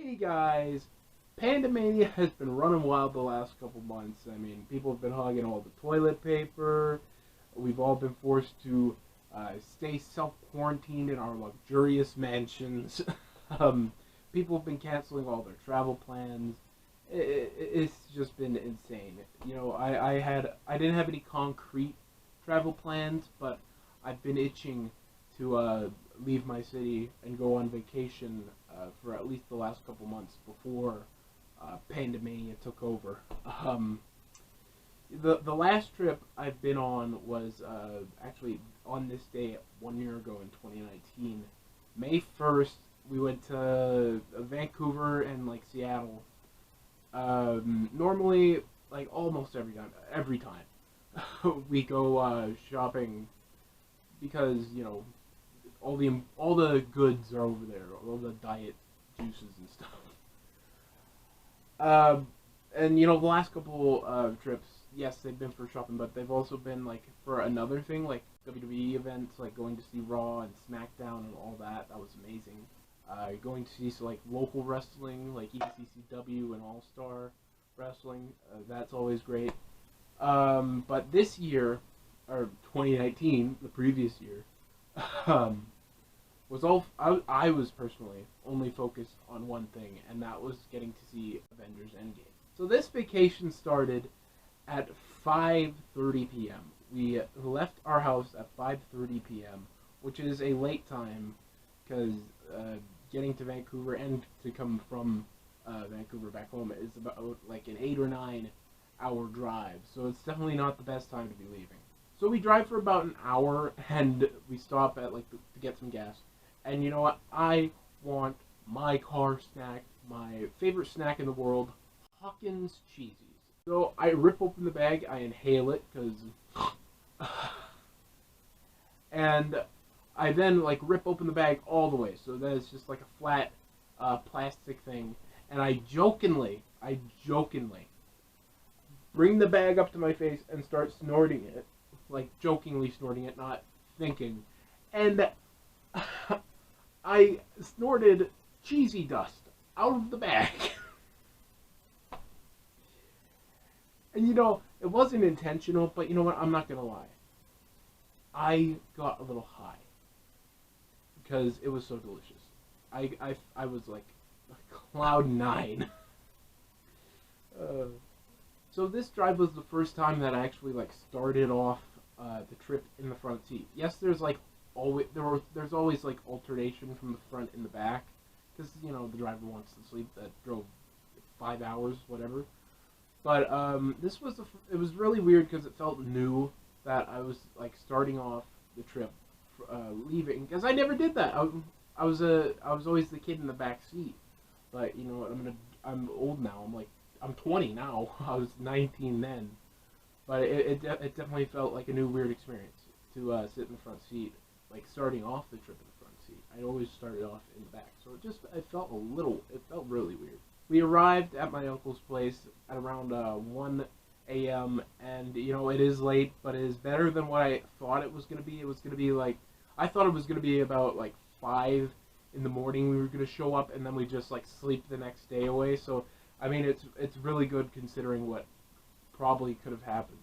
Hey guys, Pandemania has been running wild the last couple months. I mean, people have been hogging all the toilet paper. We've all been forced to stay self-quarantined in our luxurious mansions. um, People have been canceling all their travel plans. It's just been insane. I didn't have any concrete travel plans, but I've been itching to leave my city and go on vacation for at least the last couple months before Pandemania took over. Um, the last trip I've been on was actually on this day 1 year ago in 2019. May 1st, we went to Vancouver and like Seattle. Normally, like almost every time we go shopping because all the goods are over there, all the diet juices and stuff. Um, and the last couple trips, yes, they've been for shopping, but they've also been like for another thing, like WWE events, like going to see Raw and SmackDown and all that. That was amazing. Going to see like local wrestling, like ECCW and All Star Wrestling. That's always great. But this year, or 2019, the previous year, um, I was personally only focused on one thing, and that was getting to see Avengers Endgame. So this vacation started at 5:30 p.m. We left our house at 5:30 p.m., which is a late time because getting to Vancouver and to come from Vancouver back home is about like an 8 or 9 hour drive. So it's definitely not the best time to be leaving. So we drive for about an hour and we stop at to get some gas. And you know what? I want my car snack, my favorite snack in the world, Hawkins Cheesies. So I rip open the bag, I inhale it because, and I then rip open the bag all the way. So that it's just like a flat plastic thing, and I jokingly bring the bag up to my face and start snorting it, like jokingly snorting it, not thinking, and I snorted cheesy dust out of the bag. And it wasn't intentional, but you know what? I'm not gonna lie. I got a little high because it was so delicious. I was like cloud nine. So this drive was the first time that I actually started off the trip in the front seat. Yes, there's there's always alternation from the front and the back because the driver wants to sleep that drove 5 hours, whatever. But it was really weird because it felt new that I was starting off the trip, leaving, because I never did that. I was always the kid in the back seat. But you know what? I'm old now. I'm 20 now. I was 19 then. But it definitely felt like a new weird experience to sit in the front seat, starting off the trip in the front seat. I'd always started off in the back, so it felt really weird. We arrived at my uncle's place at around 1 a.m. and it is late, but it is better than what I thought it was gonna be. It was gonna be I thought it was gonna be about 5 in the morning. We were gonna show up and then we just sleep the next day away. So I mean it's really good considering what probably could have happened.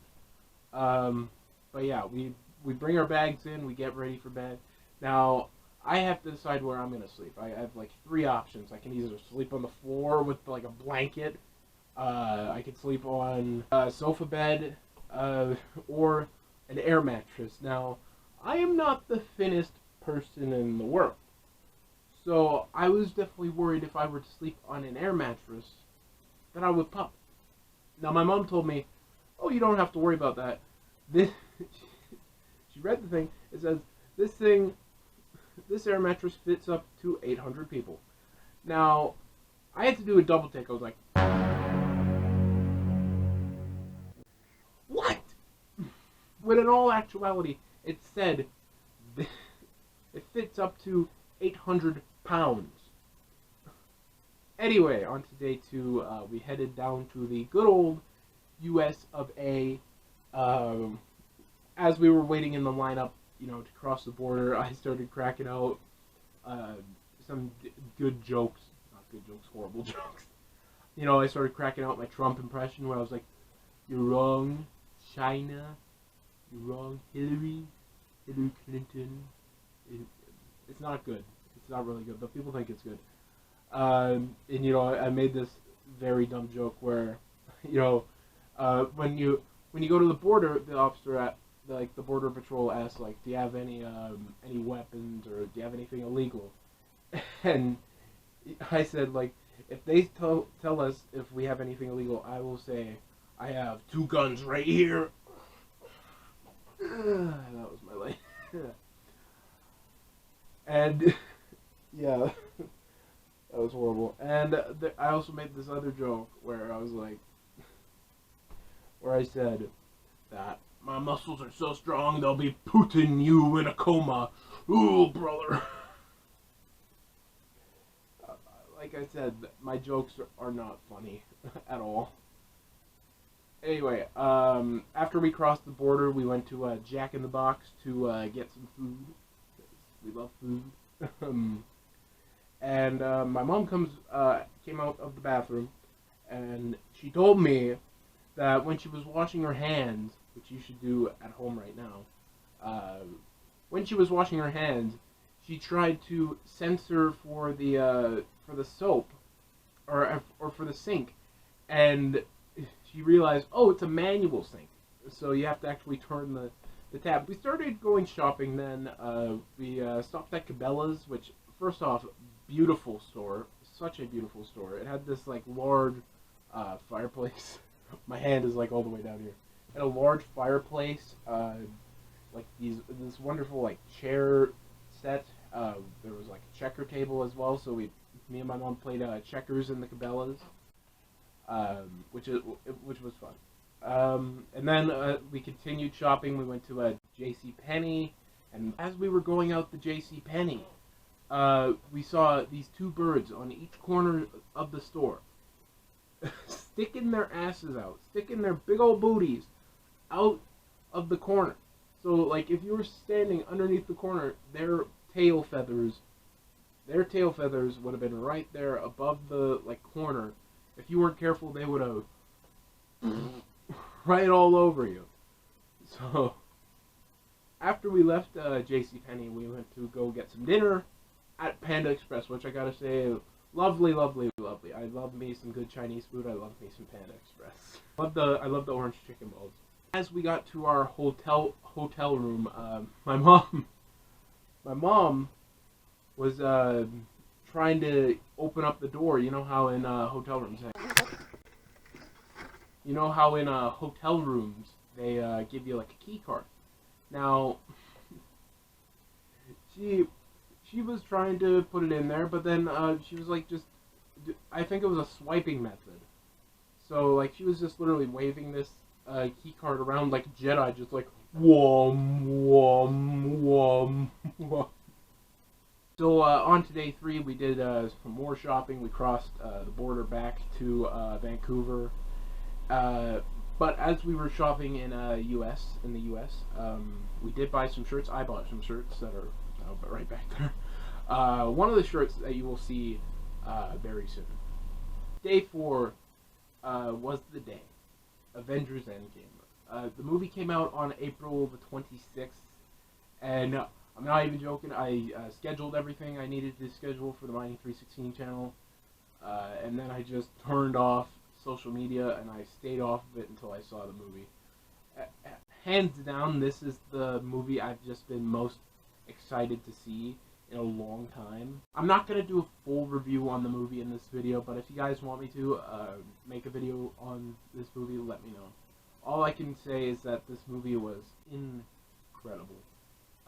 But yeah, we bring our bags in, we get ready for bed. Now I have to decide where I'm gonna sleep. I have 3 options. I can either sleep on the floor with a blanket. I could sleep on a sofa bed, or an air mattress. Now, I am not the thinnest person in the world, so I was definitely worried if I were to sleep on an air mattress that I would pop. Now, my mom told me, "Oh, you don't have to worry about that." This, she read the thing. It says this air mattress fits up to 800 people. Now, I had to do a double take. I was like, what? When in all actuality, it said it fits up to 800 pounds. Anyway, on to day 2, we headed down to the good old US of A. As we were waiting in the lineup, to cross the border, I started cracking out some good jokes. Not good jokes, horrible jokes. You know, I started cracking out my Trump impression where I was like, "You're wrong, China. You're wrong, Hillary Clinton." It's not good. It's not really good, but people think it's good. And you know, I made this very dumb joke where, you know, when you go to the border, the officer at the border patrol asks like, "Do you have any weapons or do you have anything illegal?" And I said like, if they tell us if we have anything illegal, I will say, "I have 2 guns right here." That was my life. And yeah, that was horrible. And I also made this other joke where I was like, where I said that my muscles are so strong they'll be putting you in a coma. Ooh, brother. Like I said, my jokes are not funny at all. Anyway, after we crossed the border, we went to Jack in the Box to get some food. We love food. And my mom came out of the bathroom, and she told me that when she was washing her hands, which you should do at home right now, when she was washing her hands, she tried to censor for the soap, or for the sink, and she realized, oh, it's a manual sink, so you have to actually turn the tap. We started going shopping then. We stopped at Cabela's, which, first off, beautiful store, such a beautiful store. It had this like large fireplace. My hand is like all the way down here. It had a large fireplace, like this wonderful like chair set. There was like a checker table as well, so me and my mom played checkers in the Cabela's, which was fun. And then we continued shopping. We went to J.C. Penney, and as we were going out the J.C. Penney, we saw these 2 birds on each corner of the store, sticking their asses out, sticking their big old booties out of the corner. So, like, if you were standing underneath the corner, their tail feathers would have been right there above the like corner. If you weren't careful, they would have right all over you. So after we left JCPenney, we went to go get some dinner at Panda Express, which I gotta say, lovely, lovely, lovely. I love me some good Chinese food. I love me some Panda Express. I love the orange chicken balls. As we got to our hotel room, my mom was trying to open up the door. You know how in hotel rooms, they give you like a key card. Now, she was trying to put it in there, but then she was like, I think it was a swiping method. So like she was just literally waving this key card around like a Jedi, just like whom whum whum whum. So on to day 3, we did some more shopping. We crossed the border back to Vancouver. But as we were shopping in the U.S., we did buy some shirts. I bought some shirts that are right back there. One of the shirts that you will see very soon. Day 4 was the day. Avengers Endgame. The movie came out on April the 26th, and I'm not even joking. I scheduled everything I needed to schedule for the Mining 316 channel, and then I just turned off social media and I stayed off of it until I saw the movie. Hands down, this is the movie I've just been most excited to see in a long time. I'm not going to do a full review on the movie in this video, but if you guys want me to make a video on this movie, let me know. All I can say is that this movie was incredible.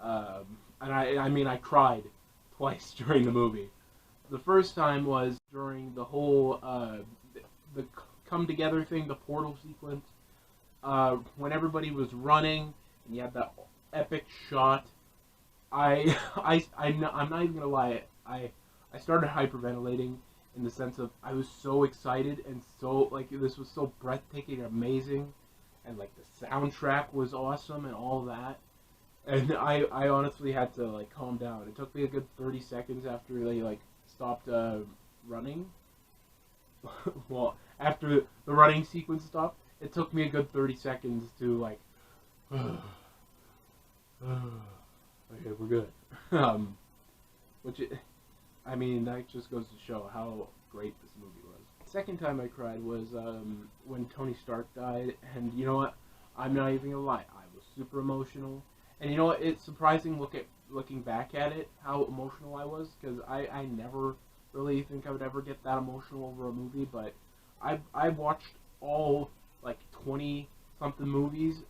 And I cried twice during the movie. The first time was during the whole the come together thing, the portal sequence, when everybody was running and you had that epic shot. I'm not even gonna lie, I started hyperventilating in the sense of I was so excited and so like this was so breathtaking and amazing, and like the soundtrack was awesome and all that. And I honestly had to like calm down. It took me a good 30 seconds after they like stopped running well, after the running sequence stopped, it took me a good 30 seconds to like, okay, we're good. Which, I mean, that just goes to show how great this movie was. Second time I cried was when Tony Stark died, and you know what? I'm not even gonna lie, I was super emotional. And you know what? It's surprising looking back at it how emotional I was, because I never really think I would ever get that emotional over a movie. But I watched all like 20 something movies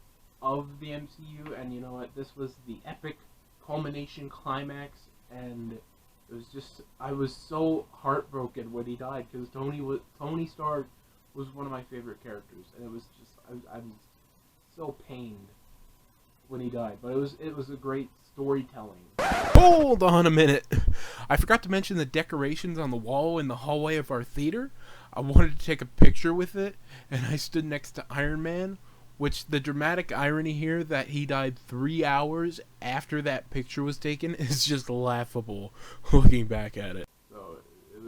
of the MCU, and you know what? This was the epic culmination climax, and it was just I was so heartbroken when he died, because Tony Stark was one of my favorite characters, and it was just I was so pained when he died, but it was a great storytelling. Hold on a minute. I forgot to mention the decorations on the wall in the hallway of our theater. I wanted to take a picture with it, and I stood next to Iron Man, which the dramatic irony here that he died 3 hours after that picture was taken is just laughable looking back at it. So it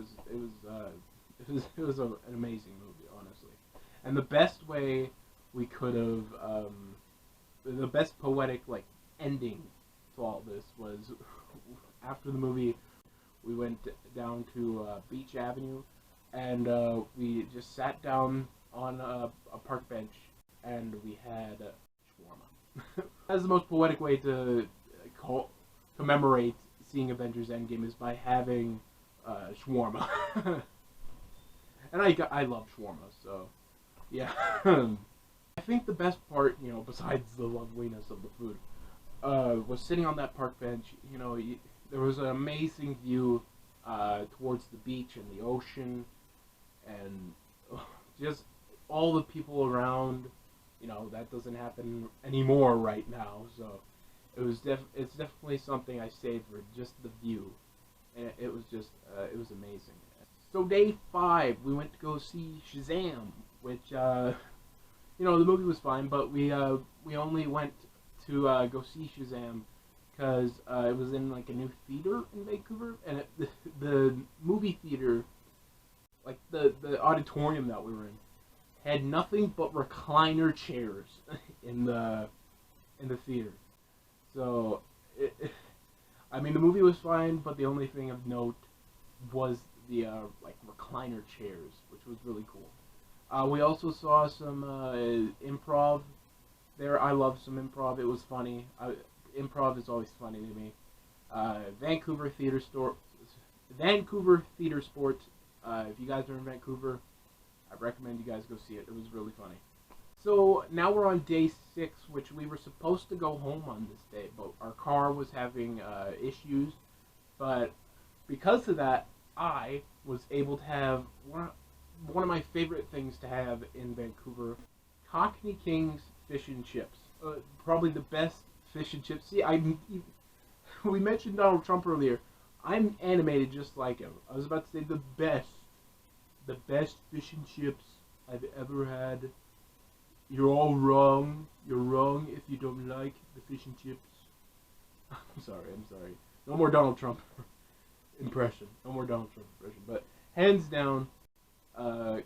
was an amazing movie, honestly, and the best way we could have the best poetic like ending to all this was after the movie we went down to Beach Avenue, and we just sat down on a park bench and we had shawarma. That's the most poetic way to commemorate seeing Avengers Endgame, is by having shawarma. And I love shawarma, so yeah. I think the best part, you know, besides the loveliness of the food, was sitting on that park bench. You know, there was an amazing view towards the beach and the ocean, and just all the people around. You know, that doesn't happen anymore right now. So it's definitely something I saved for just the view, and it was just it was amazing. So day 5, we went to go see Shazam, which you know, the movie was fine, but we only went to go see Shazam because it was in like a new theater in Vancouver, and the movie theater, like the auditorium that we were in, had nothing but recliner chairs in the theater. So I mean, the movie was fine, but the only thing of note was the like recliner chairs, which was really cool. We also saw some improv there. I love some improv. It was funny. Improv is always funny to me. Vancouver Theater Sports. If you guys are in Vancouver, I recommend you guys go see it. It was really funny. So now we're on day 6, which we were supposed to go home on this day, but our car was having issues. But because of that, I was able to have one of my favorite things to have in Vancouver, Cockney King's fish and chips. Probably the best fish and chips. See, we mentioned Donald Trump earlier. I'm animated just like him. I was about to say the best fish and chips I've ever had. You're all wrong. You're wrong if you don't like the fish and chips. I'm sorry. No more Donald Trump impression. No more Donald Trump impression. But hands down,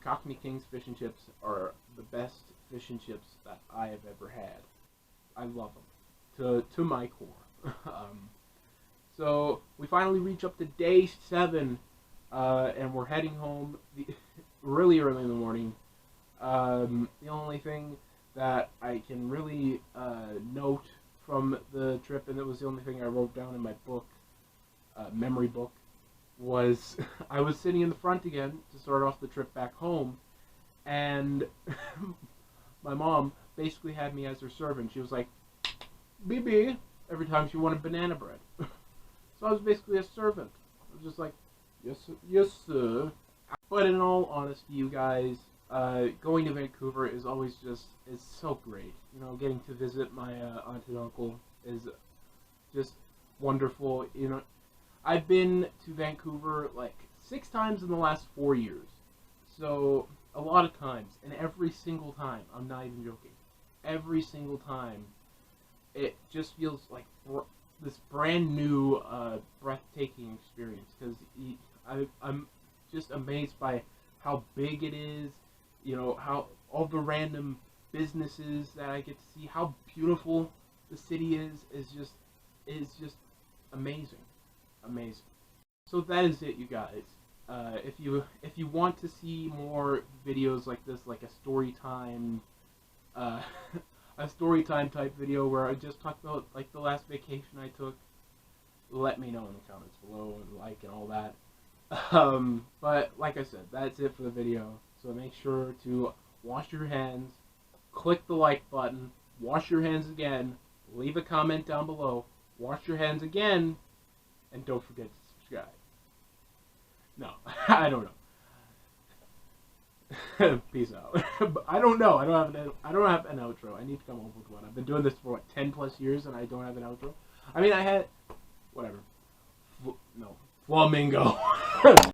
Cockney King's fish and chips are the best fish and chips that I have ever had. I love them to my core. So we finally reach up to day 7, and we're heading home really early in the morning. The only thing that I can really note from the trip, and it was the only thing I wrote down in my book, memory book, was I was sitting in the front again to start off the trip back home, and my mom basically had me as her servant. She was like, "BB," every time she wanted banana bread. So I was basically a servant. I was just like, yes, sir. But in all honesty, you guys, going to Vancouver is always is so great. You know, getting to visit my aunt and uncle is just wonderful. You know, I've been to Vancouver like 6 times in the last 4 years. So a lot of times, and every single time, I'm not even joking, every single time, it just feels like this brand new, breathtaking experience. Because I'm just amazed by how big it is, you know, how all the random businesses that I get to see, how beautiful the city is just amazing, amazing. So that is it, you guys. If you want to see more videos like this, like a story time, uh, a story time type video where I just talk about like the last vacation I took, let me know in the comments below and like and all that. But like I said, that's it for the video. So make sure to wash your hands, click the like button, wash your hands again, leave a comment down below, wash your hands again, and don't forget to subscribe. No, I don't know. Peace out. I don't know. I don't have an outro. I need to come up with one. I've been doing this for what, 10 plus years, and I don't have an outro. I mean, I had whatever. No, flamingo.